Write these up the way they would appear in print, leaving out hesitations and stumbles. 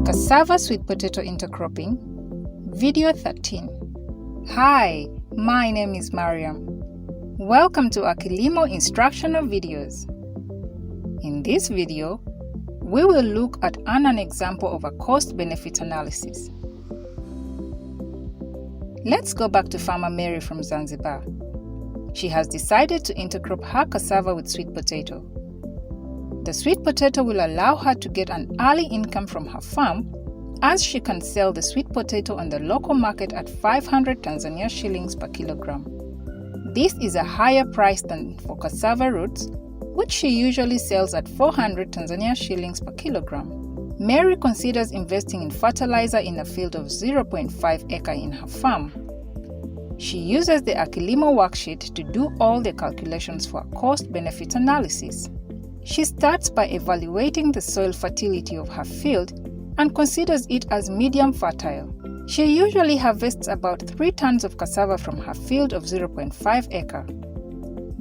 Cassava sweet potato intercropping, Video 13. Hi, my name is Mariam. Welcome to our Kilimo instructional videos. In this video, we will look at an example of a cost-benefit analysis. Let's go back to Farmer Mary from Zanzibar. She has decided to intercrop her cassava with sweet potato. The sweet potato will allow her to get an early income from her farm, as she can sell the sweet potato on the local market at 500 Tanzania shillings per kilogram. This is a higher price than for cassava roots, which she usually sells at 400 Tanzania shillings per kilogram. Mary considers investing in fertilizer in a field of 0.5 acre in her farm. She uses the Kilimo worksheet to do all the calculations for a cost-benefit analysis. She starts by evaluating the soil fertility of her field and considers it as medium fertile. She usually harvests about 3 tons of cassava from her field of 0.5 acre.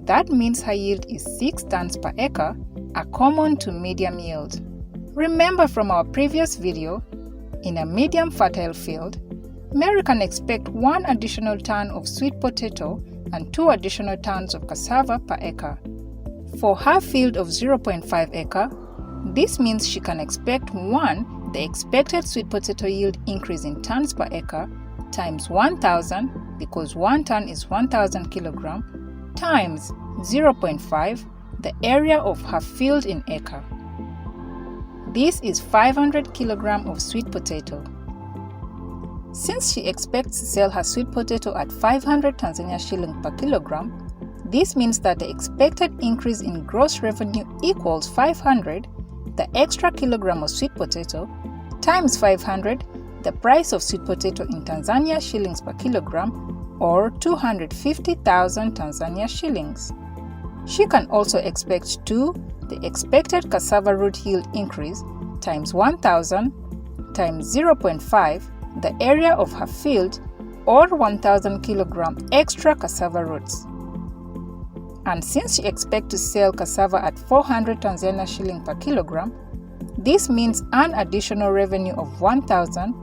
That means her yield is 6 tons per acre, a common to medium yield. Remember from our previous video, in a medium fertile field, Mary can expect 1 additional ton of sweet potato and 2 additional tons of cassava per acre. For her field of 0.5 acre, this means she can expect 1. The expected sweet potato yield increase in tons per acre times 1,000, because 1 ton is 1,000 kilogram, times 0.5, the area of her field in acre. This is 500 kilogram of sweet potato. Since she expects to sell her sweet potato at 500 Tanzania shilling per kilogram, this means that the expected increase in gross revenue equals 500, the extra kilogram of sweet potato, times 500, the price of sweet potato in Tanzania shillings per kilogram, or 250,000 Tanzania shillings. She can also expect 2, the expected cassava root yield increase, times 1,000, times 0.5, the area of her field, or 1,000 kilogram extra cassava roots. And since she expects to sell cassava at 400 Tanzania shilling per kilogram, this means an additional revenue of 1,000,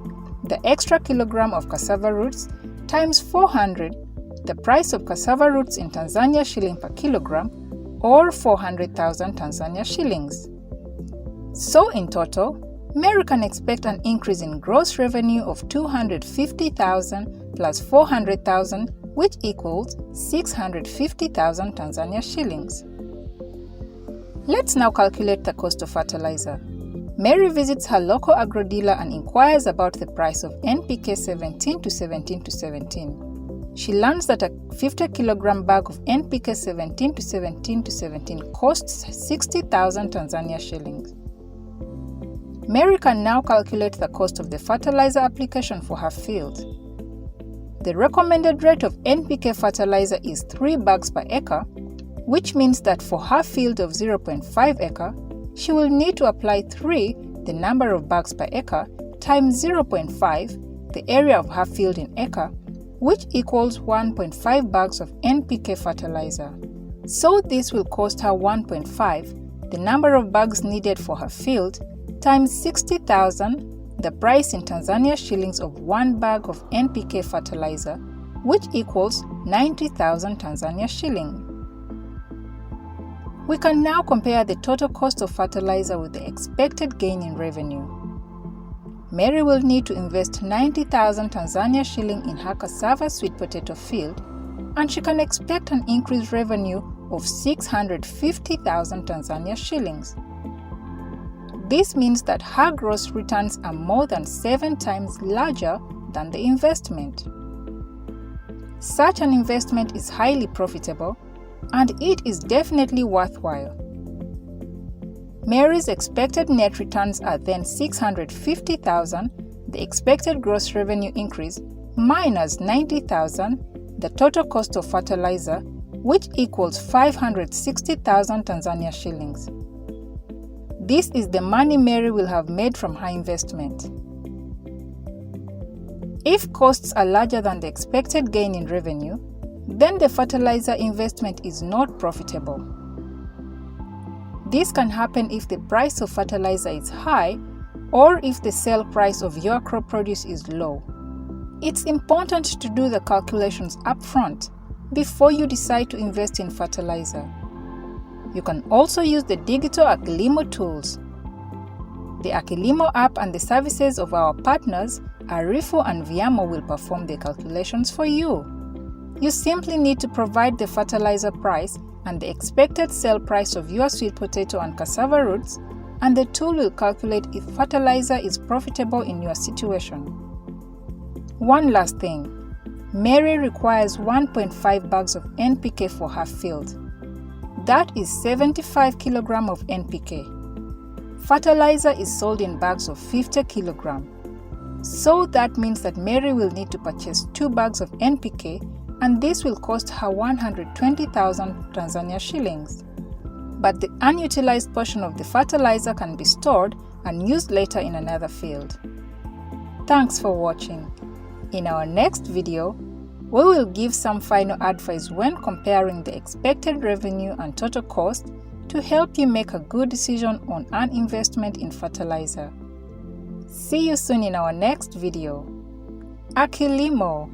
the extra kilogram of cassava roots, times 400, the price of cassava roots in Tanzania shilling per kilogram, or 400,000 Tanzania shillings. So in total, Mary can expect an increase in gross revenue of 250,000 plus 400,000, which equals 650,000 Tanzania shillings. Let's now calculate the cost of fertilizer. Mary visits her local agro dealer and inquires about the price of NPK 17 to 17 to 17. She learns that a 50 kilogram bag of NPK 17 to 17 to 17 costs 60,000 Tanzania shillings. Mary can now calculate the cost of the fertilizer application for her field. The recommended rate of NPK fertilizer is 3 bags per acre, which means that for her field of 0.5 acre, she will need to apply 3, the number of bags per acre, times 0.5, the area of her field in acre, which equals 1.5 bags of NPK fertilizer. So this will cost her 1.5, the number of bags needed for her field, times 60,000, the price in Tanzania shillings of 1 bag of NPK fertilizer, which equals 90,000 Tanzania shilling. We can now compare the total cost of fertilizer with the expected gain in revenue. Mary will need to invest 90,000 Tanzania shilling in her cassava sweet potato field, and she can expect an increased revenue of 650,000 Tanzania shillings. This means that her gross returns are more than 7 times larger than the investment. Such an investment is highly profitable, and it is definitely worthwhile. Mary's expected net returns are then 650,000, the expected gross revenue increase, minus 90,000, the total cost of fertilizer, which equals 560,000 Tanzania shillings. This is the money Mary will have made from her investment. If costs are larger than the expected gain in revenue, then the fertilizer investment is not profitable. This can happen if the price of fertilizer is high or if the sale price of your crop produce is low. It's important to do the calculations upfront before you decide to invest in fertilizer. You can also use the digital Akilimo tools. The Akilimo app and the services of our partners, Arifu and Viamo, will perform the calculations for you. You simply need to provide the fertilizer price and the expected sale price of your sweet potato and cassava roots, and the tool will calculate if fertilizer is profitable in your situation. One last thing, Mary requires 1.5 bags of NPK for her field. That is 75 kg of NPK. Fertilizer is sold in bags of 50 kg. So that means that Mary will need to purchase 2 bags of NPK, and this will cost her 120,000 Tanzania shillings. But the unutilized portion of the fertilizer can be stored and used later in another field. Thanks for watching. In our next video, we will give some final advice when comparing the expected revenue and total cost to help you make a good decision on an investment in fertilizer. See you soon in our next video. Akilimo,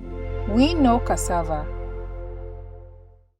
we know cassava.